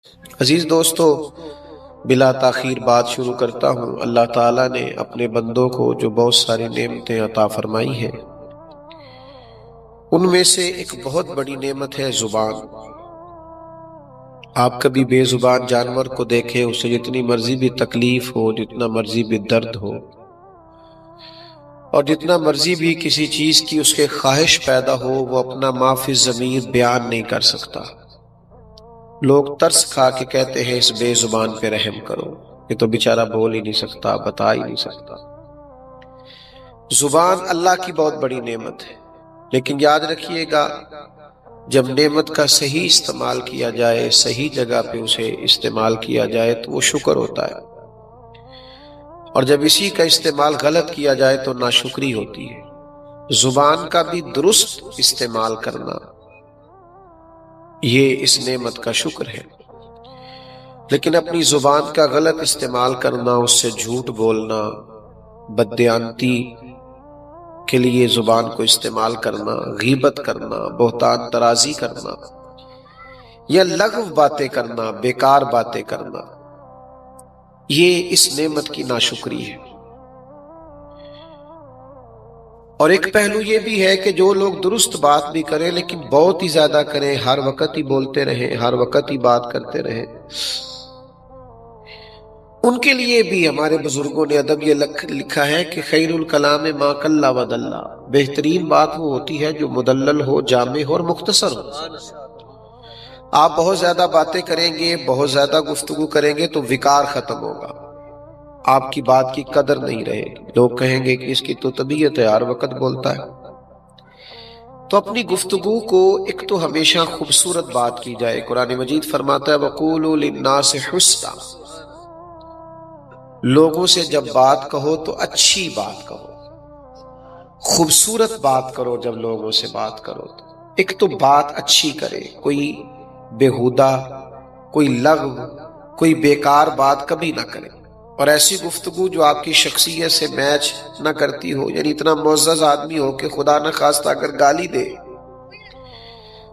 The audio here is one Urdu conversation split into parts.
عزیز دوستو، بلا تاخیر بات شروع کرتا ہوں۔ اللہ تعالیٰ نے اپنے بندوں کو جو بہت ساری نعمتیں عطا فرمائی ہیں، ان میں سے ایک بہت بڑی نعمت ہے زبان۔ آپ کبھی بے زبان جانور کو دیکھے، اسے جتنی مرضی بھی تکلیف ہو، جتنا مرضی بھی درد ہو، اور جتنا مرضی بھی کسی چیز کی اس کے خواہش پیدا ہو، وہ اپنا ما فی الضمیر بیان نہیں کر سکتا۔ لوگ ترس کھا کے کہتے ہیں اس بے زبان پہ رحم کرو، یہ تو بیچارہ بول ہی نہیں سکتا، بتا ہی نہیں سکتا۔ زبان اللہ کی بہت بڑی نعمت ہے، لیکن یاد رکھیے گا، جب نعمت کا صحیح استعمال کیا جائے، صحیح جگہ پہ اسے استعمال کیا جائے تو وہ شکر ہوتا ہے، اور جب اسی کا استعمال غلط کیا جائے تو ناشکری ہوتی ہے۔ زبان کا بھی درست استعمال کرنا، یہ اس نعمت کا شکر ہے، لیکن اپنی زبان کا غلط استعمال کرنا، اس سے جھوٹ بولنا، بددیانتی کے لیے زبان کو استعمال کرنا، غیبت کرنا، بہتان ترازی کرنا، یا لغو باتیں کرنا، بیکار باتیں کرنا، یہ اس نعمت کی ناشکری ہے۔ اور ایک پہلو یہ بھی ہے کہ جو لوگ درست بات بھی کریں لیکن بہت ہی زیادہ کریں، ہر وقت ہی بولتے رہیں، ہر وقت ہی بات کرتے رہیں، ان کے لیے بھی ہمارے بزرگوں نے ادب یہ لکھا ہے کہ خیر الکلام ما قل و دل، بہترین بات وہ ہوتی ہے جو مدلل ہو، جامع ہو اور مختصر ہو۔ آپ بہت زیادہ باتیں کریں گے، بہت زیادہ گفتگو کریں گے تو وقار ختم ہوگا، آپ کی بات کی قدر نہیں رہے گی، لوگ کہیں گے کہ اس کی تو طبیعت ہے، ہر وقت بولتا ہے۔ تو اپنی گفتگو کو ایک تو ہمیشہ خوبصورت بات کی جائے۔ قرآن مجید فرماتا ہے وَقُولُوا لِلنَّاسِ حُسْنًا، لوگوں سے جب بات کہو تو اچھی بات کہو، خوبصورت بات کرو۔ جب لوگوں سے بات کرو تو ایک تو بات اچھی کرے، کوئی بیہودہ، کوئی لغو، کوئی بیکار بات کبھی نہ کرے، اور ایسی گفتگو جو آپ کی شخصیت سے میچ نہ کرتی ہو، یعنی اتنا معزز آدمی ہو کہ خدا نہ خواستہ اگر گالی دے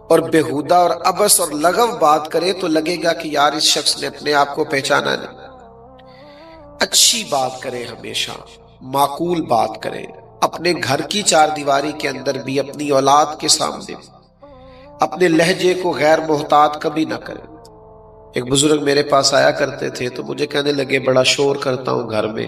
اور بیہودہ اور عبث اور لغو بات کرے تو لگے گا کہ یار اس شخص نے اپنے آپ کو پہچانا نہیں۔ اچھی بات کریں، ہمیشہ معقول بات کریں، اپنے گھر کی چار دیواری کے اندر بھی، اپنی اولاد کے سامنے اپنے لہجے کو غیر محتاط کبھی نہ کریں۔ ایک بزرگ میرے پاس آیا کرتے تھے تو مجھے کہنے لگے بڑا شور کرتا ہوں گھر میں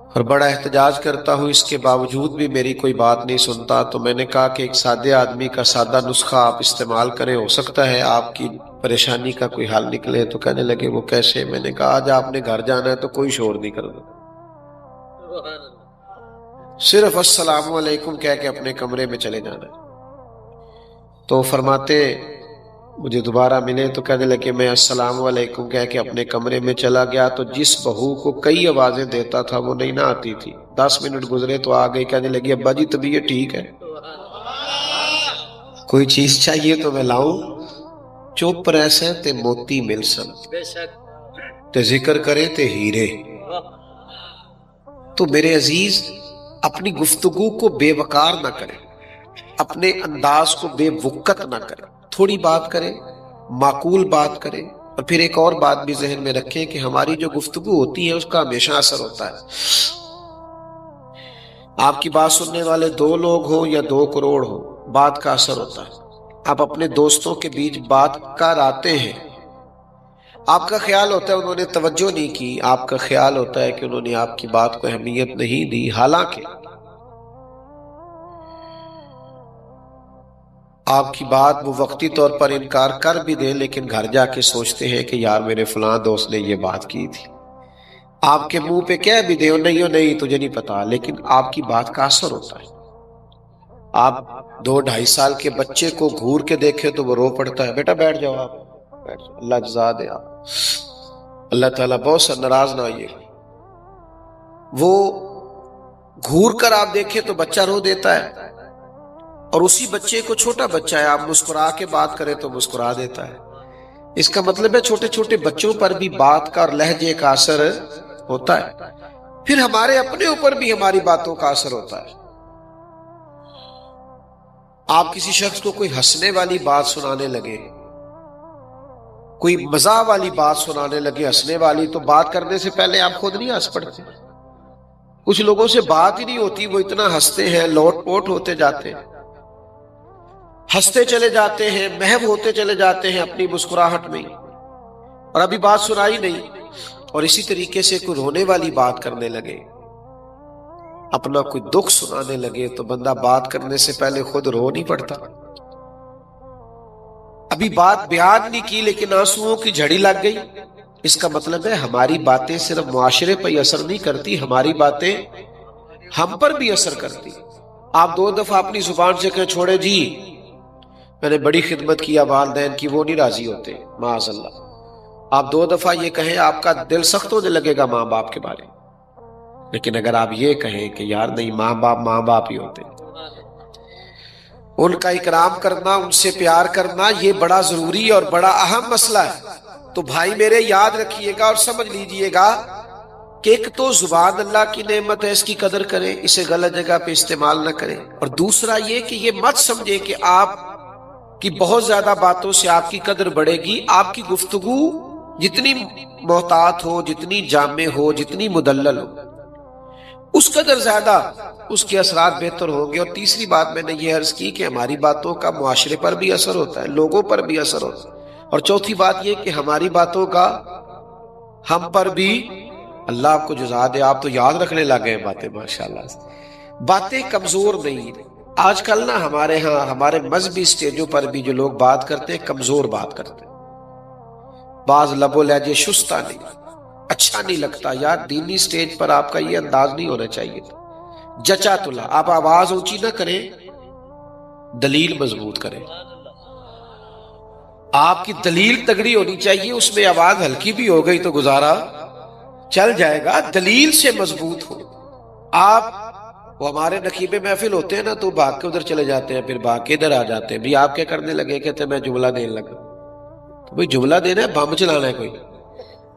اور بڑا احتجاج کرتا ہوں، اس کے باوجود بھی میری کوئی بات نہیں سنتا۔ تو میں نے کہا کہ ایک سادے آدمی کا سادہ نسخہ آپ استعمال کریں، ہو سکتا ہے آپ کی پریشانی کا کوئی حل نکلے۔ تو کہنے لگے وہ کیسے؟ میں نے کہا آج آپ نے گھر جانا ہے تو کوئی شور نہیں کرنا، صرف السلام علیکم کہہ کے اپنے کمرے میں چلے جانا ہے۔ تو فرماتے مجھے دوبارہ ملے تو کہنے لگے میں السلام علیکم کہہ کے اپنے کمرے میں چلا گیا تو جس بہو کو کئی آوازیں دیتا تھا وہ نہیں نہ آتی تھی، 10 منٹ گزرے تو آ گئی، کہنے لگی ابا جی طبیعت ٹھیک ہے؟ کوئی چیز چاہیے تو میں لاؤں؟ چپ رہسیں تے موتی مل سن، تے ذکر کرے تے ہیرے۔ تو میرے عزیز، اپنی گفتگو کو بے وقار نہ کریں، اپنے انداز کو بے وقت نہ کریں، تھوڑی بات کریں، معقول بات کریں۔ اور پھر ایک اور بات بھی ذہن میں رکھیں کہ ہماری جو گفتگو ہوتی ہے اس کا ہمیشہ اثر ہوتا ہے۔ آپ کی بات سننے والے 2 لوگ ہوں یا 2 کروڑ ہوں، بات کا اثر ہوتا ہے۔ آپ اپنے دوستوں کے بیچ بات کر آتے ہیں، آپ کا خیال ہوتا ہے انہوں نے توجہ نہیں کی، آپ کا خیال ہوتا ہے کہ انہوں نے آپ کی بات کو اہمیت نہیں دی، حالانکہ آپ کی بات وہ وقتی طور پر انکار کر بھی دیں، لیکن گھر جا کے سوچتے ہیں کہ یار میرے فلاں دوست نے یہ بات کی تھی۔ آپ کے منہ پہ کہہ بھی دیں نہیں تجھے نہیں پتا، لیکن آپ کی بات کا اثر ہوتا ہے۔ آپ 2-2.5 سال کے بچے کو گھور کے دیکھے تو وہ رو پڑتا ہے، بیٹا بیٹھ جاؤ، آپ بیٹھ جاؤ، اللہ جزا دے آپ۔ اللہ تعالیٰ بہت سا ناراض نہ ہوئیے، وہ گھور کر آپ دیکھیں تو بچہ رو دیتا ہے، اور اسی بچے کو چھوٹا بچہ ہے، آپ مسکرا کے بات کریں تو مسکرا دیتا ہے۔ اس کا مطلب ہے چھوٹے چھوٹے بچوں پر بھی بات کا اور لہجے کا اثر ہوتا ہے۔ پھر ہمارے اپنے اوپر بھی ہماری باتوں کا اثر ہوتا ہے۔ آپ کسی شخص کو کوئی ہنسنے والی بات سنانے لگے کوئی مزاح والی بات سنانے لگے، ہنسنے والی، تو بات کرنے سے پہلے آپ خود نہیں ہنس پڑتے؟ کچھ لوگوں سے بات ہی نہیں ہوتی، وہ اتنا ہنستے ہیں، لوٹ پوٹ ہوتے جاتے ہیں، ہنستے چلے جاتے ہیں، محو ہوتے چلے جاتے ہیں اپنی مسکراہٹ میں، اور ابھی بات سنائی نہیں۔ اور اسی طریقے سے کوئی رونے والی بات کرنے لگے، اپنا کوئی دکھ سنانے لگے، تو بندہ بات کرنے سے پہلے خود رو نہیں پڑتا؟ ابھی بات بیان نہیں کی لیکن آنسوؤں کی جھڑی لگ گئی، اس کا مطلب ہے ہماری باتیں صرف معاشرے پر ہی اثر نہیں کرتی، ہماری باتیں ہم پر بھی اثر کرتی۔ آپ 2 دفعہ اپنی زبان سے کہیں چھوڑے جی میں نے بڑی خدمت کیا والدین کی، وہ نہیں راضی ہوتے، معاذ اللہ۔ آپ 2 دفعہ یہ کہیں آپ کا دل سخت ہونے لگے گا ماں باپ کے بارے میں، لیکن اگر آپ یہ کہیں کہ یار نہیں، ماں باپ ہی ہوتے، ان کا اکرام کرنا، ان سے پیار کرنا، یہ بڑا ضروری اور بڑا اہم مسئلہ ہے۔ تو بھائی میرے یاد رکھیے گا اور سمجھ لیجئے گا کہ ایک تو زبان اللہ کی نعمت ہے، اس کی قدر کریں، اسے غلط جگہ پہ استعمال نہ کریں، اور دوسرا یہ کہ یہ مت سمجھے کہ آپ کی بہت زیادہ باتوں سے آپ کی قدر بڑھے گی۔ آپ کی گفتگو جتنی محتاط ہو، جتنی جامع ہو، جتنی مدلل ہو، اس قدر زیادہ اس کے اثرات بہتر ہوں گے۔ اور تیسری بات میں نے یہ عرض کی کہ ہماری باتوں کا معاشرے پر بھی اثر ہوتا ہے، لوگوں پر بھی اثر ہوتا ہے، اور چوتھی بات یہ کہ ہماری باتوں کا ہم پر بھی، اللہ آپ کو جزا دے، آپ تو یاد رکھنے لگے ہیں باتیں ماشاءاللہ سے۔ باتیں کمزور نہیں، آج کل نا ہمارے ہاں ہمارے مذہبی سٹیجوں پر بھی جو لوگ بات کرتے ہیں کمزور بات کرتے ہیں، بعض لب و لہجے شستہ نہیں، اچھا نہیں لگتا یار۔ دینی سٹیج پر آپ کا یہ انداز نہیں ہونا چاہیے تھا۔ جچا تلا، آپ آواز اونچی نہ کریں، دلیل مضبوط کریں، آپ کی دلیل تگڑی ہونی چاہیے، اس میں آواز ہلکی بھی ہو گئی تو گزارا چل جائے گا، دلیل سے مضبوط ہو۔ آپ وہ ہمارے نقیب محفل ہوتے ہیں نا تو بھاگ کے ادھر چلے جاتے ہیں، پھر بھاگ کے ادھر آ جاتے ہیں، بھی آپ کیا کرنے لگے؟ کہتے ہیں میں جملہ دینے لگا۔ تو بھئی جملہ دینا ہے، بم چلانا ہے کوئی؟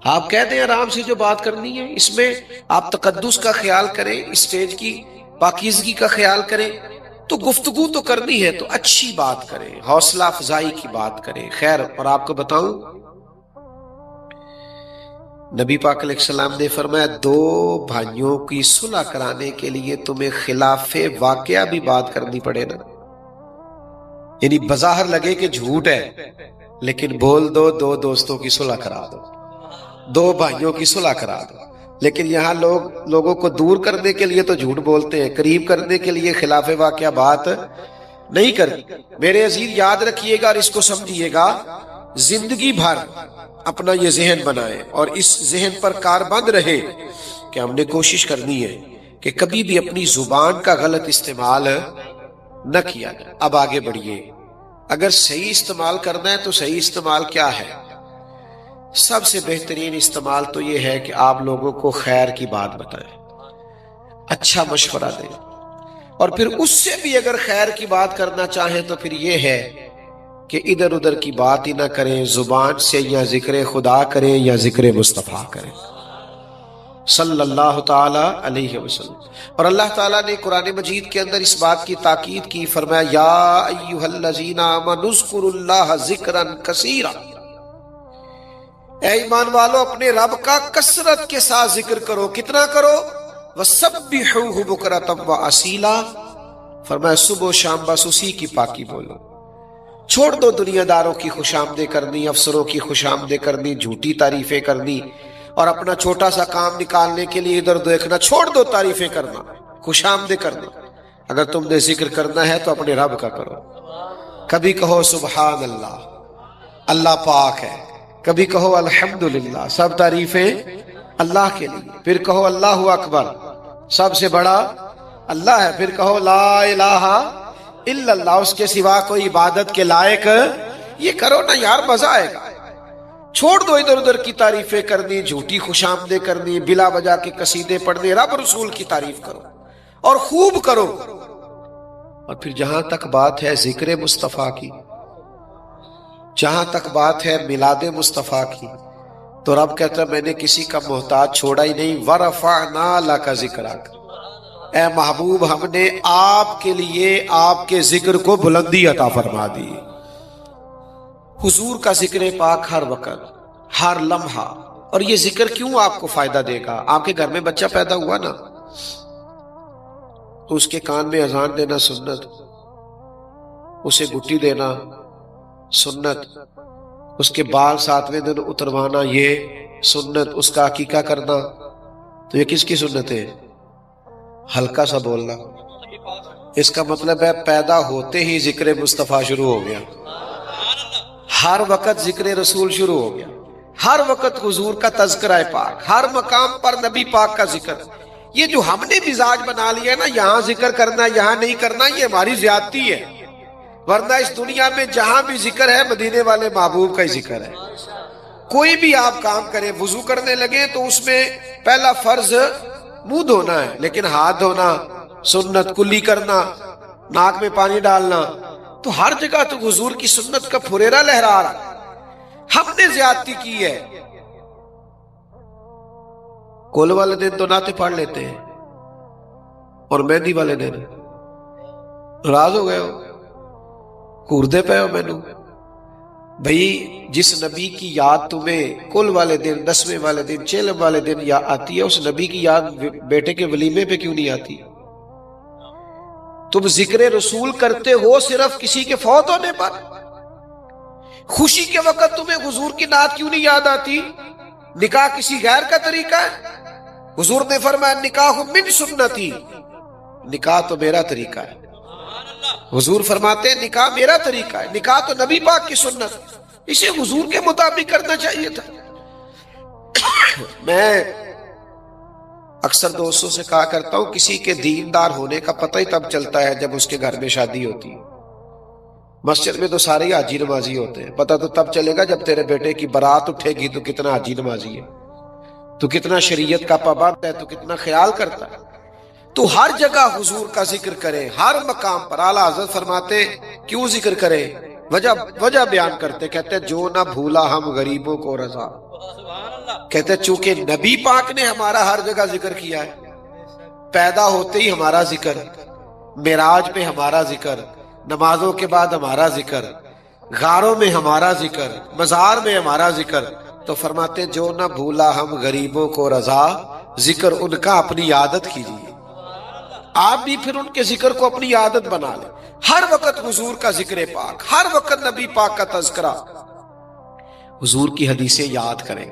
آپ کہتے ہیں آرام سے جو بات کرنی ہے، اس میں آپ تقدس کا خیال کریں، اسٹیج کی پاکیزگی کا خیال کریں، تو گفتگو تو کرنی ہے تو اچھی بات کریں، حوصلہ افزائی کی بات کریں۔ خیر، اور آپ کو بتاؤں نبی پاک علیہ السلام نے فرمایا 2 بھائیوں کی صلح کرانے کے لیے تمہیں خلاف واقعہ بھی بات کرنی پڑے نا، یعنی بظاہر لگے کہ جھوٹ ہے لیکن بول دو 2 دوستوں کی صلح کرا دو، 2 بھائیوں کی صلح کرا دو۔ لیکن یہاں لوگوں کو دور کرنے کے لیے تو جھوٹ بولتے ہیں، قریب کرنے کے لیے خلاف واقعہ بات نہیں کرتی۔ میرے عزیز یاد رکھیے گا اور اس کو سمجھیے گا، زندگی بھر اپنا یہ ذہن بنائیں اور اس ذہن پر کاربند رہے کہ ہم نے کوشش کرنی ہے کہ کبھی بھی اپنی زبان کا غلط استعمال نہ کیا جائے۔ اب آگے بڑھیے، اگر صحیح استعمال کرنا ہے تو صحیح استعمال کیا ہے؟ سب سے بہترین استعمال تو یہ ہے کہ آپ لوگوں کو خیر کی بات بتائیں، اچھا مشورہ دیں، اور پھر اس سے بھی اگر خیر کی بات کرنا چاہیں تو پھر یہ ہے کہ ادھر ادھر کی بات ہی نہ کریں، زبان سے یا ذکر خدا کریں یا ذکر مصطفیٰ کریں صلی اللہ تعالی علیہ وسلم۔ اور اللہ تعالیٰ نے قرآن مجید کے اندر اس بات کی تاکید کی، فرمایا یا ایھا الذین آمنوا اذکروا اللہ ذکرا کثیرا، اے ایمان والو اپنے رب کا کثرت کے ساتھ ذکر کرو۔ کتنا کرو؟ وَسَبِّحُوهُ بُكْرَةً وَأَصِيلًا، فرمایا صبح و شام بس اسی کی پاکی بولو۔ چھوڑ دو دنیا داروں کی خوش آمدیں کرنی، افسروں کی خوش آمدیں کرنی، جھوٹی تعریفیں کرنی، اور اپنا چھوٹا سا کام نکالنے کے لیے ادھر دیکھنا۔ چھوڑ دو تعریفیں کرنا، خوش آمدیں کرنا۔ اگر تم نے ذکر کرنا ہے تو اپنے رب کا کرو۔ کبھی کہو سبحان اللہ، اللہ پاک ہے، کبھی کہو الحمدللہ، سب تعریفیں اللہ کے لیے، پھر کہو اللہ اکبر، سب سے بڑا اللہ ہے، پھر کہو لا الہ الا اللہ، اس کے سوا کوئی عبادت کے لائق، یہ کرو نا یار، مزہ آئے گا۔ چھوڑ دو ادھر ادھر کی تعریفیں کرنی، جھوٹی خوش آمدیں کرنی، بلا وجہ کے قصیدے پڑھنے، رب رسول کی تعریف کرو اور خوب کرو۔ اور پھر جہاں تک بات ہے ذکر مصطفیٰ کی، جہاں تک بات ہے میلاد مصطفیٰ کی، تو رب کہتا ہے میں نے کسی کا محتاج چھوڑا ہی نہیں، وَرَفَعْنَا لَكَ ذِكْرَكَ، اے محبوب ہم نے آپ کے لیے آپ کے ذکر کو بلندی عطا فرما دی۔ حضور کا ذکر پاک ہر وقت، ہر لمحہ. اور یہ ذکر کیوں آپ کو فائدہ دے گا؟ آپ کے گھر میں بچہ پیدا ہوا نا، تو اس کے کان میں اذان دینا سنت، اسے گٹی دینا سنت، اس کے بال 7ویں دن اتروانا یہ سنت، اس کا عقیقہ کرنا. تو یہ کس کی سنت ہے؟ ہلکا سا بولنا. اس کا مطلب ہے پیدا ہوتے ہی ذکر مصطفیٰ شروع ہو گیا، ہر وقت ذکر رسول شروع ہو گیا، ہر وقت حضور کا تذکرہ پاک، ہر مقام پر نبی پاک کا ذکر. یہ جو ہم نے مزاج بنا لیا نا، یہاں ذکر کرنا یہاں نہیں کرنا، یہ ہماری زیادتی ہے. ورنہ اس دنیا میں جہاں بھی ذکر ہے مدینے والے محبوب کا ہی ذکر ہے. کوئی بھی آپ کام کریں، وضو کرنے لگے تو اس میں پہلا فرض منہ دھونا ہے، لیکن ہاتھ دھونا سنت، کلی کرنا، ناک میں پانی ڈالنا، تو ہر جگہ تو حضور کی سنت کا پھریرا لہرا رہا. ہم نے زیادتی کی ہے. کول والے دن تو نعتیں پڑھ لیتے ہیں، اور مہندی والے دن ناراض ہو گئے ہو، کوردے پہ ہو مینو. بھئی جس نبی کی یاد تمہیں کل والے دن، 10ویں والے دن، چیلم والے دن یاد آتی ہے، اس نبی کی یاد بیٹے کے ولیمے پہ کیوں نہیں آتی؟ تم ذکر رسول کرتے ہو صرف کسی کے فوت ہونے پر. خوشی کے وقت تمہیں حضور کی نعت کیوں نہیں یاد آتی؟ نکاح کسی غیر کا طریقہ ہے؟ حضور نے فرمایا نکاح من سنتی، نکاح تو میرا طریقہ ہے. حضور فرماتے ہیں نکاح میرا طریقہ ہے، نکاح تو نبی پاک کی سنت، اسے حضور کے مطابق کرنا چاہیے تھا. میں اکثر دوستوں سے کہا کرتا ہوں، کسی کے دیندار ہونے کا پتہ ہی تب چلتا ہے جب اس کے گھر میں شادی ہوتی ہے. مسجد میں تو سارے ہی حاجی نمازی ہوتے ہیں، پتہ تو تب چلے گا جب تیرے بیٹے کی بارات اٹھے گی تو کتنا حاجی نمازی ہے، تو کتنا شریعت کا پابند ہے، تو کتنا خیال کرتا ہے. تو ہر جگہ حضور کا ذکر کرے، ہر مقام پر. اعلیٰ حضرت فرماتے کیوں ذکر کرے؟ وجہ بیان کرتے، کہتے جو نہ بھولا ہم غریبوں کو رضا. کہتے چونکہ نبی پاک نے ہمارا ہر جگہ ذکر کیا ہے، پیدا ہوتے ہی ہمارا ذکر، معراج پہ ہمارا ذکر، نمازوں کے بعد ہمارا ذکر، غاروں میں ہمارا ذکر، مزار میں ہمارا ذکر. تو فرماتے جو نہ بھولا ہم غریبوں کو رضا، ذکر ان کا اپنی عادت کیجیے. آپ بھی پھر ان کے ذکر کو اپنی عادت بنا لیں. ہر وقت حضور کا ذکر پاک، ہر وقت نبی پاک کا تذکرہ، حضور کی حدیثیں یاد کریں،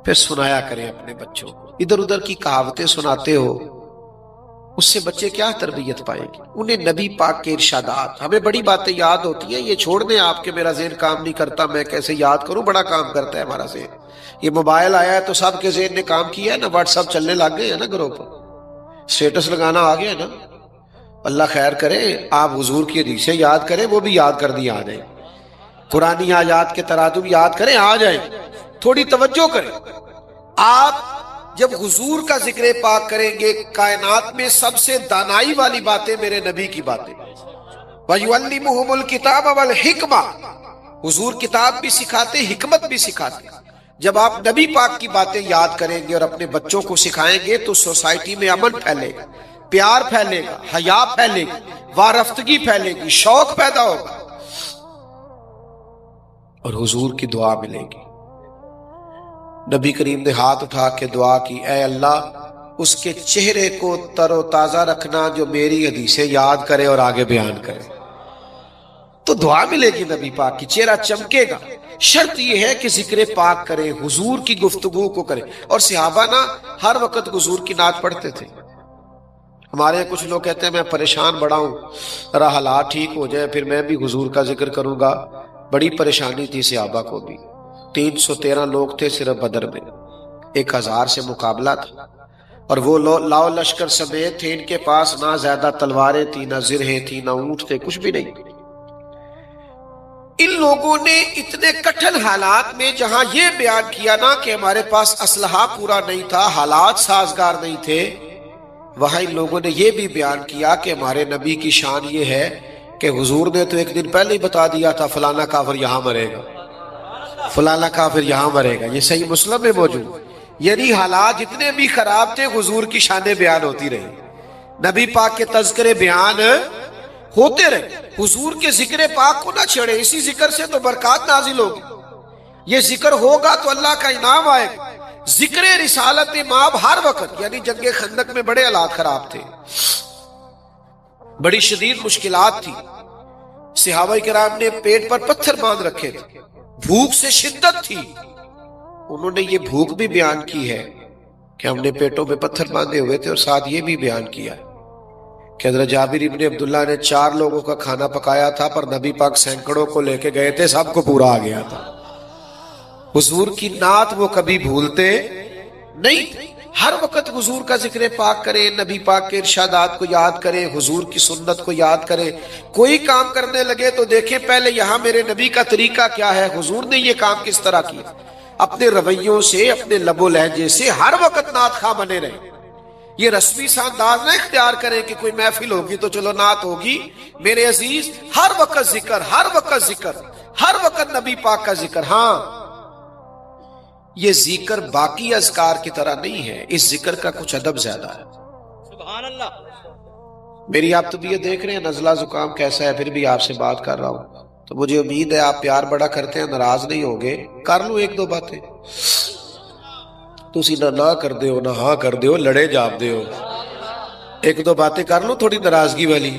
پھر سنایا کریں اپنے بچوں کو. ادھر ادھر کی کہاوتیں سناتے ہو، اس سے بچے کیا تربیت پائیں گے؟ انہیں نبی پاک کے ارشادات. ہمیں بڑی باتیں یاد ہوتی ہیں، یہ چھوڑ دیں آپ کے میرا ذہن کام نہیں کرتا، میں کیسے یاد کروں؟ بڑا کام کرتا ہے ہمارا ذہن. یہ موبائل آیا ہے تو سب کے ذہن نے کام کیا ہے نا، واٹس ایپ چلنے لگ گئے ہیں نا، گروپ اسٹیٹس لگانا آ گیا نا. اللہ خیر کرے، آپ حضور کی حدیثیں یاد کریں، وہ بھی یاد کر دی آ جائیں. قرآنی آیات کے ترادم یاد کریں، آ جائیں. تھوڑی توجہ کریں. آپ جب حضور کا ذکر پاک کریں گے، کائنات میں سب سے دانائی والی باتیں میرے نبی کی باتیں. وَيُعَلِّمُهُمُ الْكِتَابَ وَالْحِكْمَةَ، حضور کتاب بھی سکھاتے، حکمت بھی سکھاتے. جب آپ نبی پاک کی باتیں یاد کریں گے اور اپنے بچوں کو سکھائیں گے تو سوسائٹی میں امن پھیلے گا، پیار پھیلے گا، حیا پھیلے گی، وارفتگی پھیلے گی، شوق پیدا ہوگا، اور حضور کی دعا ملے گی. نبی کریم نے ہاتھ اٹھا کے دعا کی، اے اللہ اس کے چہرے کو تر و تازہ رکھنا جو میری حدیثیں یاد کرے اور آگے بیان کرے. تو دعا ملے گی نبی پاک کی، چہرہ چمکے گا. شرط یہ ہے کہ ذکر پاک کرے، حضور کی گفتگو کو کرے. اور صحابہ نا ہر وقت حضور کی نعت پڑھتے تھے. ہمارے یہاں کچھ لوگ کہتے ہیں میں پریشان بڑا ہوں، ذرا حالات ٹھیک ہو جائے پھر میں بھی حضور کا ذکر کروں گا. بڑی پریشانی تھی صحابہ کو بھی. 313 لوگ تھے صرف بدر میں، 1000 سے مقابلہ تھا، اور وہ لاؤ لشکر سمیت تھے. ان کے پاس نہ زیادہ تلواریں تھی، نہ زرہیں تھی، نہ اونٹ تھے، کچھ بھی نہیں. ان لوگوں نے اتنے کٹھن حالات میں جہاں یہ بیان کیا نا کہ ہمارے پاس اسلحہ پورا نہیں تھا، حالات سازگار نہیں تھے، وہاں ان لوگوں نے یہ بھی بیان کیا کہ ہمارے نبی کی شان یہ ہے کہ حضور نے تو ایک دن پہلے ہی بتا دیا تھا فلانا کافر یہاں مرے گا، فلانا کافر یہاں مرے گا. یہ صحیح مسلم میں موجود. یعنی حالات جتنے بھی خراب تھے حضور کی شانیں بیان ہوتی رہی، نبی پاک کے تذکرے بیان ہوتے رہے. حضور کے ذکر پاک کو نہ چھیڑے، اسی ذکر سے تو برکات نازل ہوگی، یہ ذکر ہوگا تو اللہ کا انعام آئے گا۔ ذکر رسالت مآب ہر وقت، یعنی جنگ خندق میں بڑے حالات خراب تھے، بڑی شدید مشکلات تھی، صحابہ کرام نے پیٹ پر پتھر باندھ رکھے تھے، بھوک سے شدت تھی، انہوں نے یہ بھوک بھی بیان کی ہے کہ ہم نے پیٹوں میں پتھر باندھے ہوئے تھے، اور ساتھ یہ بھی بیان کیا ہے کہ حضرت جابر ابن عبداللہ نے 4 لوگوں کا کھانا پکایا تھا، پر نبی پاک سینکڑوں کو لے کے گئے تھے، سب کو پورا آ گیا تھا۔ حضور کی نعت وہ کبھی بھولتے نہیں، ہر وقت حضور کا ذکر پاک کریں، نبی پاک کے ارشادات کو یاد کریں، حضور کی سنت کو یاد کریں۔ کوئی کام کرنے لگے تو دیکھیں پہلے یہاں میرے نبی کا طریقہ کیا ہے، حضور نے یہ کام کس طرح کیا، اپنے رویوں سے، اپنے لب و لہجے سے ہر وقت نعت خواہ بنے رہے۔ یہ رسمی سا انداز نہ اختیار کریں کہ کوئی محفل ہوگی تو چلو نعت ہوگی، میرے عزیز ہر وقت ذکر، ہر وقت ذکر، ہر وقت نبی پاک کا ذکر۔ ہاں یہ ذکر باقی اذکار کی طرح نہیں ہے، اس ذکر کا کچھ ادب زیادہ ہے۔ سبحان اللہ۔ میری آپ طبیعت دیکھ رہے ہیں، نزلہ زکام کیسا ہے، پھر بھی آپ سے بات کر رہا ہوں، تو مجھے امید ہے آپ پیار بڑا کرتے ہیں، ناراض نہیں ہوں گے۔ کر لوں 1-2 باتیں، تسی نہ کر دے ہو نہ ہاں کر دے ہو، لڑے جاب دے ہو، 1-2 باتیں کر لوں تھوڑی ناراضگی والی۔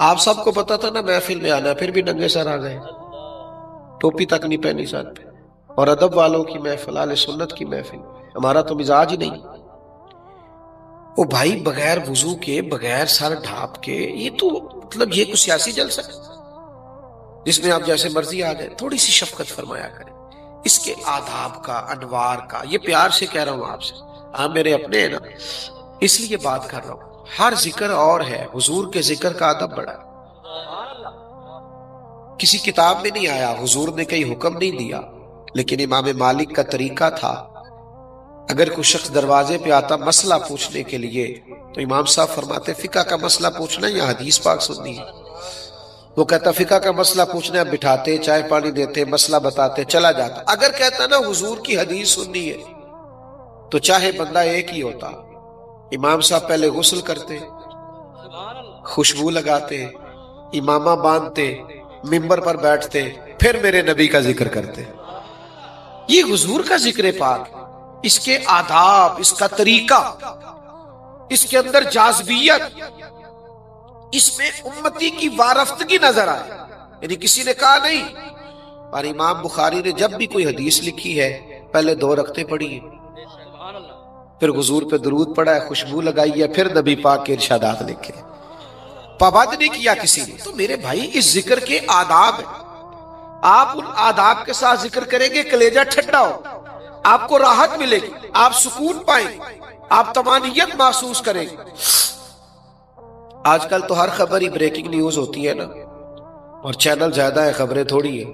آپ سب کو پتا تھا نا محفل میں آنا، پھر بھی ننگے سر آ گئے، ٹوپی تک نہیں پہنی ساتھ پہ، اور ادب والوں کی محفل، اہل سنت کی محفل، ہمارا تو مزاج ہی نہیں۔ وہ بھائی بغیر وضو کے، بغیر سر ڈھانپ کے، یہ تو مطلب یہ کچھ سیاسی جلسہ جس میں آپ جیسے مرضی آ گئے، تھوڑی سی شفقت فرمایا کریں، اس کے آداب کا، انوار کا، یہ پیار سے کہہ رہا ہوں آپ سے، آپ میرے اپنے ہیں نا، اس لیے بات کر رہا ہوں۔ ہر ذکر اور ہے، حضور کے ذکر کا ادب بڑا ہے، کسی کتاب میں نہیں آیا، حضور نے کہیں حکم نہیں دیا، لیکن امام مالک کا طریقہ تھا، اگر کوئی شخص دروازے پہ آتا مسئلہ پوچھنے کے لیے تو امام صاحب فرماتے فقہ کا مسئلہ پوچھنا ہے یا حدیث پاک سننی ہے؟ وہ کہتا فقہ کا مسئلہ پوچھنا ہے، بٹھاتے، چائے پانی دیتے، مسئلہ بتاتے، چلا جاتا۔ اگر کہتا نا حضور کی حدیث سننی ہے تو چاہے بندہ ایک ہی ہوتا، امام صاحب پہلے غسل کرتے، خوشبو لگاتے، امامہ باندھتے، ممبر پر بیٹھتے، پھر میرے نبی کا ذکر کرتے۔ یہ حضور کا ذکر پاک، اس کے آداب، اس کا طریقہ، اس کے اندر جاذبیت، اس میں امتی کی وارفتگی نظر آئے، یعنی کسی نے کہا نہیں۔ اور امام بخاری نے جب بھی کوئی حدیث لکھی ہے پہلے 2 رکعتیں پڑھی ہیں، پھر حضور پہ درود پڑھا ہے، خوشبو لگائی ہے، پھر نبی پاک کے ارشادات لکھے، پابند نہیں کیا کسی نے۔ تو میرے بھائی اس ذکر کے آداب ہیں، آپ ان آداب کے ساتھ ذکر کریں گے، کلیجہ ٹھنڈا ہو، آپ کو راحت ملے گی، آپ سکون پائیں گے، آپ طمانینت محسوس کریں گے۔ آج کل تو ہر خبر ہی بریکنگ نیوز ہوتی ہے نا، اور چینل زیادہ ہے، خبریں تھوڑی ہیں،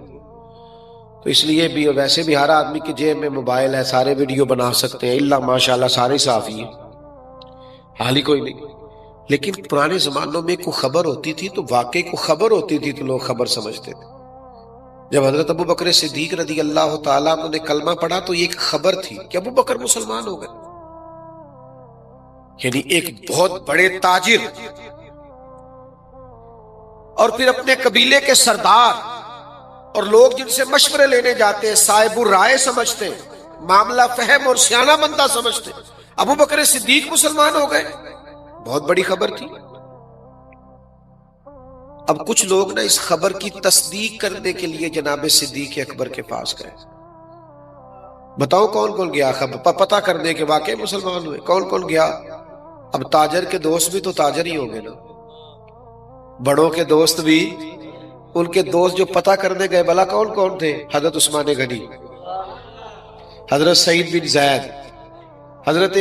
تو اس لیے بھی ویسے بھی ہر آدمی کی جیب میں موبائل ہے، سارے ویڈیو بنا سکتے ہیں، اللہ ماشاءاللہ سارے صحافی ہیں، حال ہی کوئی نہیں۔ لیکن پرانے زمانوں میں کوئی خبر ہوتی تھی تو واقعی کوئی خبر ہوتی تھی تو لوگ خبر سمجھتے تھے۔ جب حضرت ابو بکر صدیق رضی اللہ تعالیٰ عنہ نے کلمہ پڑھا تو یہ ایک خبر تھی کہ ابو بکر مسلمان ہو گئے، یعنی ایک بہت بڑے تاجر اور پھر اپنے قبیلے کے سردار اور لوگ جن سے مشورے لینے جاتے ہیں، صاحب الرائے سمجھتے، معاملہ فہم اور سیانہ بندہ سمجھتے، ابو بکر صدیق مسلمان ہو گئے، بہت بڑی خبر تھی۔ اب کچھ لوگ نا اس خبر کی تصدیق کرنے کے لیے جناب صدیق اکبر کے پاس گئے۔ بتاؤ کون کون گیا خبر پتہ کرنے کے، واقعی مسلمان ہوئے، کون کون گیا؟ اب تاجر کے دوست بھی تو تاجر ہی ہوں گے نا، بڑوں کے دوست بھی، ان کے دوست جو پتہ کرنے گئے بلا کون کون تھے؟ حضرت عثمان غنی، حضرت سعید بن زید، حضرت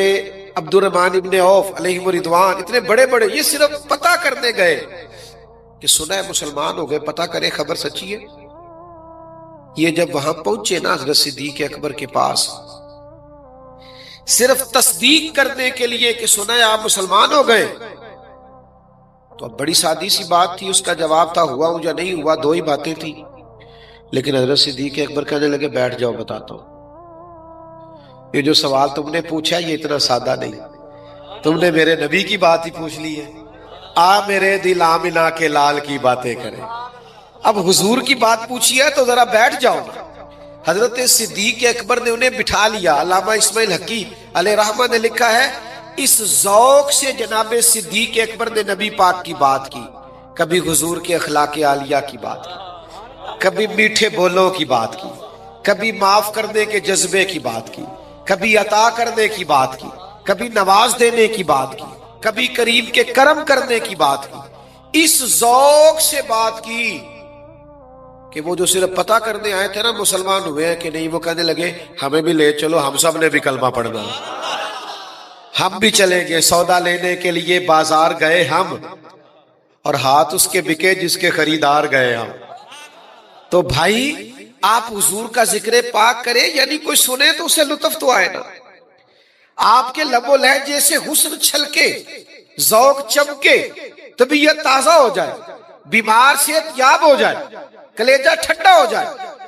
عبد الرحمن ابن عوف علیہم رضوان، اتنے بڑے بڑے، یہ صرف پتہ کرنے گئے کہ سنا ہے مسلمان ہو گئے، پتہ کریں خبر سچی ہے۔ یہ جب وہاں پہنچے نا حضرت صدیق اکبر کے پاس، صرف تصدیق کرنے کے لیے کہ سنا ہے آپ مسلمان ہو گئے، تو اب بڑی سادی سی بات تھی، اس کا جواب تھا ہوا ہوں یا نہیں ہوا، 2 ہی باتیں تھی۔ لیکن حضرت صدیق اکبر کہنے لگے بیٹھ جاؤ بتاتا ہوں، یہ جو سوال تم نے پوچھا یہ اتنا سادہ نہیں، تم نے میرے نبی کی بات ہی پوچھ لی ہے، آ میرے دل آمنہ کے لال کی باتیں کرے. اب حضور کی بات پوچھی ہے تو ذرا بیٹھ جاؤ. حضرت صدیق اکبر نے انہیں بٹھا لیا. علامہ اسماعیل حقی علیہ رحمہ نے لکھا ہے اس ذوق سے جناب صدیق اکبر نے نبی پاک کی بات کی. کبھی حضور کے اخلاق عالیہ کی بات کی, کبھی میٹھے بولوں کی بات کی, کبھی معاف کرنے کے جذبے کی بات کی, کبھی عطا کرنے کی بات کی, کبھی نواز دینے کی بات کی, کبھی کریم کے کرم کرنے کی بات کی. اس ذوق سے بات کی کہ وہ جو صرف پتہ کرنے آئے تھے نا مسلمان ہوئے ہیں کہ نہیں, وہ کہنے لگے ہمیں بھی لے چلو, ہم سب نے بھی کلمہ پڑھنا, ہم بھی چلیں گے. سودا لینے کے لیے بازار گئے ہم, اور ہاتھ اس کے بکے جس کے خریدار گئے ہم. تو بھائی آپ حضور کا ذکر پاک کریں, یعنی کوئی سنے تو اسے لطف تو آئے نا. آپ کے لب و لہجے سے حسن چھلکے, ذوق چمکے, طبیعت تازہ ہو جائے, بیمار صحت یاب ہو جائے, کلیجہ ٹھنڈا ہو جائے.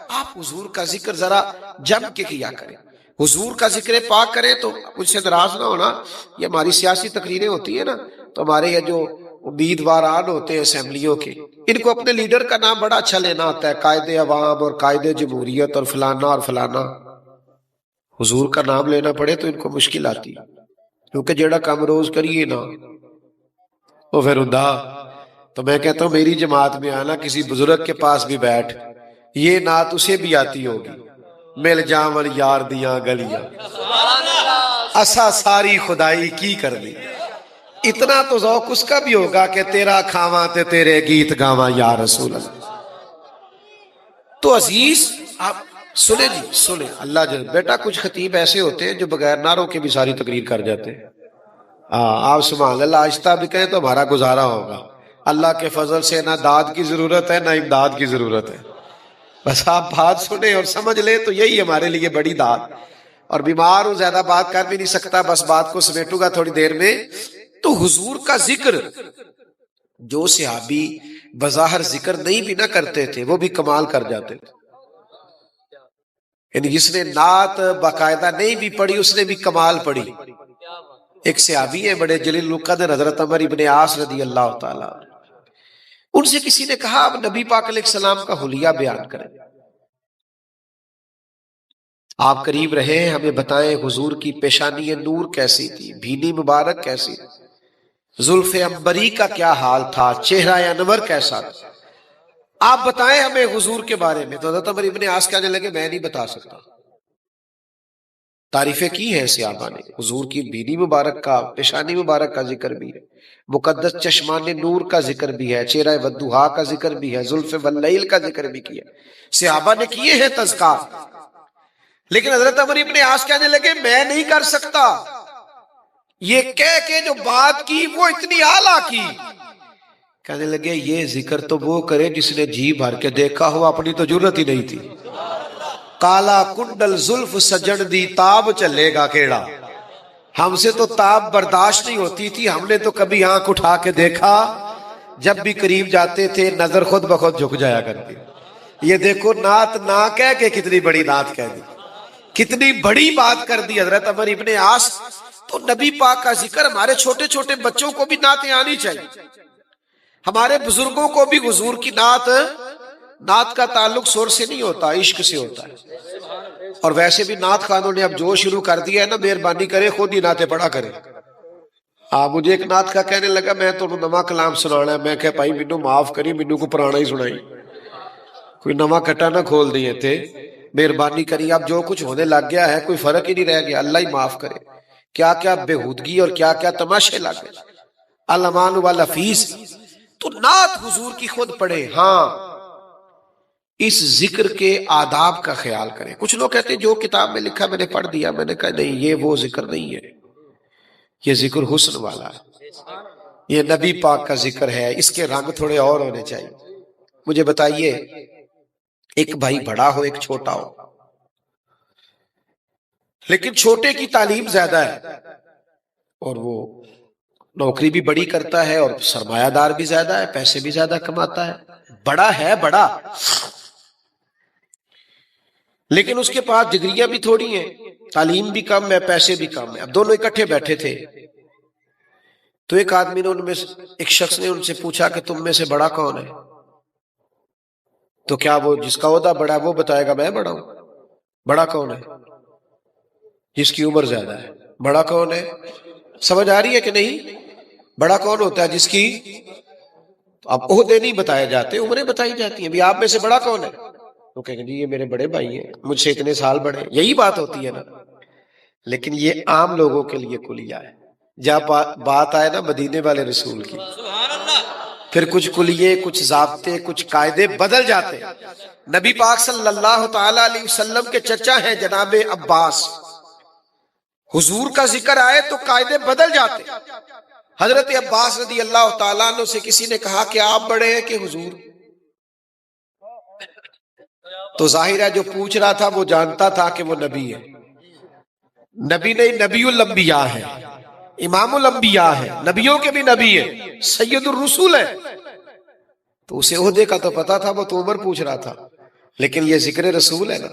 آپ حضور کا ذکر ذرا جم کے کیا کریں, حضور کا ذکر پاک کریں. تو مجھ سے ناراض نہ ہونا, یہ ہماری سیاسی تقریریں ہوتی ہیں نا, تو ہمارے یہ جو امیدواران ہوتے ہیں اسمبلیوں کے, ان کو اپنے لیڈر کا نام بڑا اچھا لینا ہوتا ہے, قائد عوام اور قائد جمہوریت اور فلانا اور فلانا. حضور کا نام لینا پڑے تو ان کو مشکل آتی, کیونکہ جیڑا کام روز کریے نا وہ پھر ہوندا. تو میں کہتا ہوں میری جماعت میں آنا, کسی بزرگ کے پاس بھی بیٹھ, یہ نعت اسے بھی آتی ہوگی, مل جاون یار دیاں گلیاں اسا ساری خدائی کی کر دی. اتنا تو ذوق اس کا بھی ہوگا کہ تیرا کھاواں تے تیرے گیت گاواں یا رسول اللہ. تو عزیز آپ سنیں جی, سنیں اللہ جل. بیٹا کچھ خطیب ایسے ہوتے ہیں جو بغیر نعروں کے بھی ساری تقریر کر جاتے ہیں. آپ سبحان اللہ آہستہ بھی کہیں تو ہمارا گزارا ہوگا. اللہ کے فضل سے نہ داد کی ضرورت ہے نہ امداد کی ضرورت ہے, بس آپ بات سنیں اور سمجھ لیں تو یہی ہمارے لیے بڑی داد. اور بیمار ہوں, زیادہ بات کر بھی نہیں سکتا, بس بات کو سمیٹوں گا تھوڑی دیر میں. تو حضور کا ذکر جو صحابی بظاہر ذکر نہیں بھی نہ کرتے تھے وہ بھی کمال کر جاتے تھے. یعنی جس نے نعت باقاعدہ نہیں بھی پڑھی اس نے بھی کمال پڑھی. ایک صحابی ہیں بڑے جلیل القدر حضرت عمر ابن عاص رضی اللہ تعالیٰ, ان سے کسی نے کہا اب نبی پاک علیہ السلام کا حلیہ بیان کریں. آپ قریب رہے ہیں, ہمیں بتائیں حضور کی پیشانی نور کیسی تھی, بھینی مبارک کیسی تھی, زلف عنبری کا کیا حال تھا, چہرہ انور کیسا تھا, آپ بتائیں ہمیں حضور کے بارے میں. تو حضرت عمر ابن عاص کہنے لگے میں نہیں بتا سکتا. تعریفیں کی ہیں صحابہ نے, حضور کی بینی مبارک کا, پیشانی مبارک کا ذکر بھی ہے, مقدس چشمان نور کا ذکر بھی ہے, چہرہ ودھا کا ذکر بھی ہے, زلف واللیل کا ذکر بھی کیا. صحابہ نے کیے ہیں تذکار, لیکن حضرت عمر ابن عاص کہنے لگے میں نہیں کر سکتا. یہ کہہ کے جو بات کی وہ اتنی اعلیٰ کی. کہنے لگے یہ ذکر تو وہ کرے جس نے جی بھر کے دیکھا ہو, اپنی تو جرت ہی نہیں تھی. کالا کنڈل زلف سجن دی تاب چلے گا کیڑا, ہم سے تو تاب برداشت نہیں ہوتی تھی, ہم نے تو کبھی آنکھ اٹھا کے دیکھا, جب بھی قریب جاتے تھے نظر خود بخود جھک جایا کرتی. یہ دیکھو نعت نہ کہہ کے کتنی بڑی نعت کہہ دی, کتنی بڑی بات کر دی حضرت عمر ابن عاص. تو نبی پاک کا ذکر, ہمارے چھوٹے چھوٹے بچوں کو بھی نعتیں آنی چاہیے, ہمارے بزرگوں کو بھی حضور کی نعت. نعت کا تعلق سر سے نہیں ہوتا, عشق سے ہوتا ہے. اور ویسے بھی نعت خانوں نے اب جو شروع کر دیا ہے نا, مہربانی کرے خود ہی نعتیں پڑھا کرے. مجھے ایک نعت کا کہنے لگا میں تو نواں کلام سنانا ہے. میں کہ بھائی مینوں معاف کری, مینوں کو پرانا ہی سنائی, کوئی نواں کٹا نہ کھول دیے تھے, مہربانی کری. اب جو کچھ ہونے لگ گیا ہے کوئی فرق ہی نہیں رہ گیا, اللہ ہی معاف کرے. کیا کیا بےہودگی اور کیا کیا تماشے لگ گئے. الامان والافیس. تو نعت حضور کی خود پڑھے. ہاں اس ذکر کے آداب کا خیال کریں. کچھ لوگ کہتے ہیں جو کتاب میں لکھا میں نے پڑھ دیا. میں نے کہا نہیں, یہ وہ ذکر نہیں ہے, یہ ذکر حسن والا ہے, یہ نبی پاک کا ذکر ہے, اس کے رنگ تھوڑے اور ہونے چاہیے. مجھے بتائیے ایک بھائی بڑا ہو ایک چھوٹا ہو, لیکن چھوٹے کی تعلیم زیادہ ہے اور وہ نوکری بھی بڑی کرتا ہے اور سرمایہ دار بھی زیادہ ہے, پیسے بھی زیادہ کماتا ہے, بڑا ہے بڑا, لیکن اس کے پاس ڈگریاں بھی تھوڑی ہیں, تعلیم بھی کم ہے, پیسے بھی کم ہے. اب دونوں اکٹھے بیٹھے تھے, تو ایک آدمی نے ان میں ایک شخص نے ان سے پوچھا کہ تم میں سے بڑا کون ہے؟ تو کیا وہ جس کا عہدہ بڑا ہے وہ بتائے گا میں بڑا ہوں؟ بڑا کون ہے؟ جس کی عمر زیادہ ہے۔ بڑا کون ہے؟ سمجھ آ رہی ہے کہ نہیں؟ بڑا کون ہوتا ہے؟ جس کی اب عہدے نہیں بتائے جاتے، عمریں بتائی جاتی ہیں۔ بھی آپ میں سے بڑا کون ہے؟ وہ کہیں گے جی یہ میرے بڑے بھائی ہیں، مجھ سے اتنے سال بڑے، یہی بات ہوتی ہے نا۔ لیکن یہ عام لوگوں کے لیے کلیہ ہے۔ جب بات آئے نا مدینے والے رسول کی، سبحان اللہ۔ پھر کچھ کلیے، کچھ ضابطے، کچھ قاعدے بدل جاتے۔ نبی پاک صلی اللہ تعالی علیہ وسلم کے چچا ہیں جناب عباس، حضور کا ذکر آئے تو قاعدے بدل جاتے۔ حضرت عباس رضی اللہ تعالیٰ عنہ سے کسی نے کہا کہ آپ بڑے ہیں کہ حضور؟ تو ظاہر ہے جو پوچھ رہا تھا وہ جانتا تھا کہ وہ نبی ہے۔ نبی نہیں، نبی الانبیاء ہے، امام الانبیاء ہے، نبیوں کے بھی نبی ہے، سید الرسول ہے۔ تو اسے عہدے کا تو پتا تھا، وہ تو عمر پوچھ رہا تھا، لیکن یہ ذکر رسول ہے نا،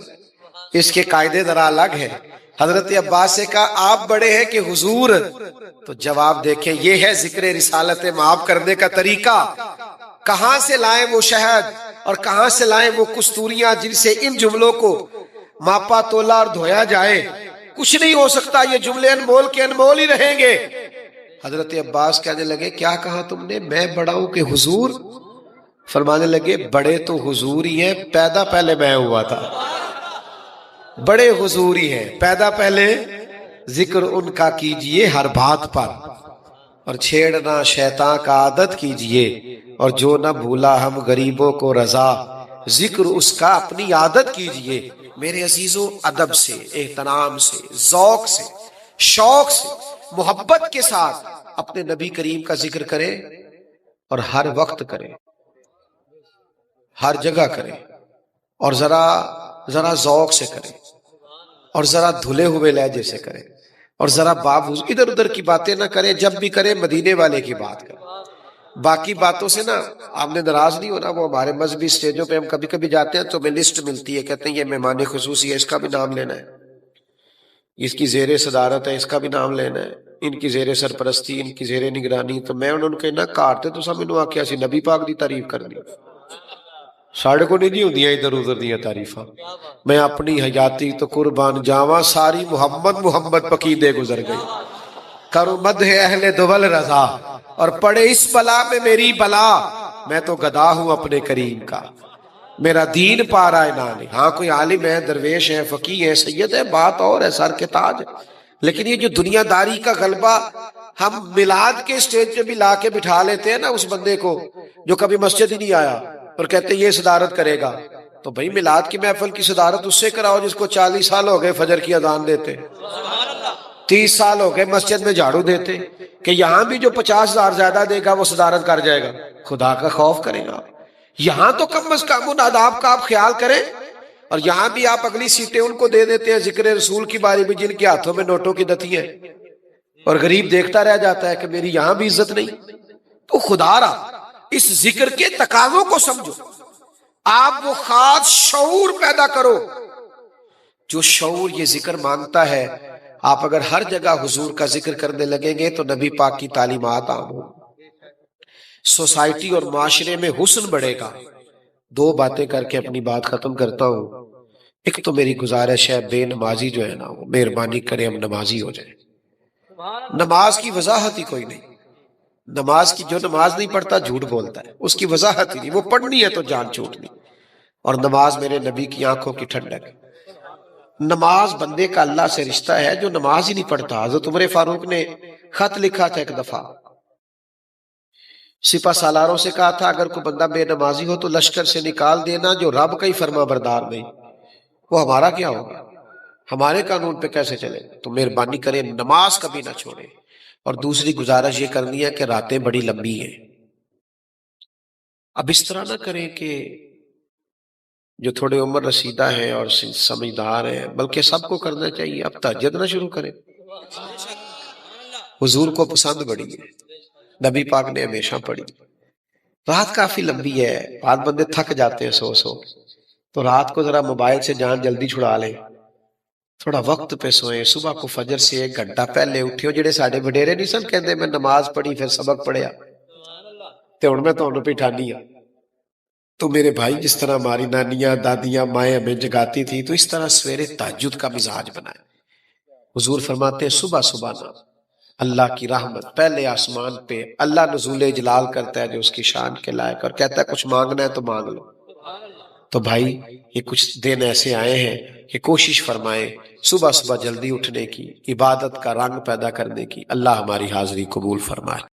اس کے قاعدے ذرا الگ ہے۔ حضرت عباس سے کہا آپ بڑے ہیں کہ حضور؟ تو جواب دیکھیں، یہ ہے ذکر رسالت معاف کرنے کا طریقہ۔ کہاں سے لائیں وہ شہد اور کہاں سے لائیں وہ کستوریاں جن سے ان جملوں کو ماپا تولا اور دھویا جائے؟ کچھ نہیں ہو سکتا، یہ جملے انمول کے انمول ہی رہیں گے۔ حضرت عباس کہنے لگے کیا کہا تم نے؟ میں بڑا ہوں کہ حضور؟ فرمانے لگے بڑے تو حضور ہی ہیں، پیدا پہلے میں ہوا تھا۔ بڑے حضور ہی ہیں، پیدا پہلے ذکر ان کا کیجئے ہر بات پر، اور چھیڑنا شیطان کا عادت کیجئے، اور جو نہ بھولا ہم غریبوں کو رضا، ذکر اس کا اپنی عادت کیجئے۔ میرے عزیزوں، ادب سے، احترام سے، ذوق سے، شوق سے، محبت کے ساتھ اپنے نبی کریم کا ذکر کریں، اور ہر وقت کریں، ہر جگہ کریں، اور ذرا ذوق سے کریں، اور ذرا دھلے ہوئے لہجے سے کریں، اور ذرا ادھر ادھر کی باتیں نہ کریں۔ جب بھی کریں مدینے والے کی بات کریں۔ باقی باتوں سے نا آپ نے ناراض نہیں ہونا۔ وہ ہمارے مذہبی سٹیجوں پہ ہم کبھی کبھی جاتے ہیں تو ہمیں لسٹ ملتی ہے، کہتے ہیں یہ مہمان خصوصی ہے، اس کا بھی نام لینا ہے، اس کی زیر صدارت ہے، اس کا بھی نام لینا ہے، ان کی زیر سرپرستی، ان کی زیر نگرانی۔ تو میں انہوں نے کہنا کارتے تو سب انہوں آکیا سی نبی پاک دی تعریف کرنی، ساڑھے کو نہیں دی ہوندیاں ادھر ادھر دیاں تعریفاں۔ میں اپنی حیاتی تو قربان جاواں، ساری محمد پقیدے گزر گئی، کرو مدح اہل دول رضا، اور پڑے اس بلا میں میری بلا، میں تو گدا ہوں اپنے کریم کا، میرا دین پا رہا ہے نانے۔ ہاں کوئی عالم ہے، درویش ہے، فقیہ ہے، سید ہے، بات اور ہے، سر کے تاج ہے، لیکن یہ جو دنیا داری کا غلبہ ہم میلاد کے سٹیج پہ بھی لا کے بٹھا لیتے ہیں نا اس بندے کو جو کبھی مسجد ہی نہیں آیا، اور کہتے ہیں یہ صدارت کرے گا۔ تو بھائی میلاد کی محفل کی صدارت اس سے کراؤ جس کو 40 سال ہو گئے فجر کی اذان دیتے، 30 سال ہو گئے مسجد میں جھاڑو دیتے، کہ یہاں بھی جو 50,000 زیادہ دے گا وہ صدارت کر جائے گا۔ خدا کا خوف کرے گا، یہاں تو کم از کم ان آداب کا آپ خیال کریں، اور یہاں بھی آپ اگلی سیٹیں ان کو دے دیتے ہیں ذکر رسول کی باری میں جن کے ہاتھوں میں نوٹوں کی دتی ہے، اور غریب دیکھتا رہ جاتا ہے کہ میری یہاں بھی عزت نہیں۔ تو خدا را اس ذکر کے تقاضوں کو سمجھو، آپ وہ خاص شعور پیدا کرو جو شعور یہ ذکر مانگتا ہے۔ آپ اگر ہر جگہ حضور کا ذکر کرنے لگیں گے تو نبی پاک کی تعلیمات عام ہوں، سوسائٹی اور معاشرے میں حسن بڑھے گا۔ دو باتیں کر کے اپنی بات ختم کرتا ہوں۔ ایک تو میری گزارش ہے بے نمازی جو ہے نا وہ مہربانی کرے ہم نمازی ہو جائیں۔ نماز کی وضاحت ہی کوئی نہیں، نماز کی جو نماز نہیں پڑھتا جھوٹ بولتا ہے، اس کی وضاحت ہی نہیں، وہ پڑھنی ہے تو جان چھوٹنی۔ اور نماز میرے نبی کی آنکھوں کی ٹھنڈک۔ نماز بندے کا اللہ سے رشتہ ہے جو نماز ہی نہیں پڑھتا۔ حضرت عمر فاروق نے خط لکھا تھا ایک دفعہ، سپہ سالاروں سے کہا تھا اگر کوئی بندہ بے نمازی ہو تو لشکر سے نکال دینا، جو رب کا ہی فرما بردار نہیں، وہ ہمارا کیا ہوگا، ہمارے قانون پہ کیسے چلے؟ تو مہربانی کریں نماز کبھی نہ چھوڑے۔ اور دوسری گزارش یہ کرنی ہے کہ راتیں بڑی لمبی ہیں، اب اس طرح نہ کریں کہ جو تھوڑے عمر رسیدہ ہیں اور سمجھدار ہیں، بلکہ سب کو کرنا چاہیے۔ اب تہجد نہ شروع کریں، حضور کو پسند بڑی ہے، نبی پاک نے ہمیشہ پڑھی۔ رات کافی لمبی ہے، بعض بندے تھک جاتے ہیں سو تو رات کو ذرا موبائل سے جان جلدی چھڑا لیں، تھوڑا وقت پہ سوئیں، صبح کو فجر سے 1 گھنٹہ پہلے اٹھیو. جڑے ساڈے وڈیرے نہیں سن کہندے میں نماز پڑھی پھر سبق پڑھیا، تے ہن میں تانوں پہ ٹھانی ہاں. تو میرے بھائی جس طرح ہماری نانیاں دادیاں مائیں ہمیں جگاتی تھی، تو اس طرح سویرے تہجد کا مزاج بنائے. حضور فرماتے ہیں صبح صبح نہ اللہ کی رحمت پہلے آسمان پہ اللہ نزول جلال کرتا ہے جو اس کی شان کے لائق، اور کہتا ہے کچھ مانگنا ہے تو مانگ لو. تو بھائی یہ کچھ دن ایسے آئے ہیں کہ کوشش فرمائیں صبح صبح جلدی اٹھنے کی، عبادت کا رنگ پیدا کرنے کی. اللہ ہماری حاضری قبول فرمائے.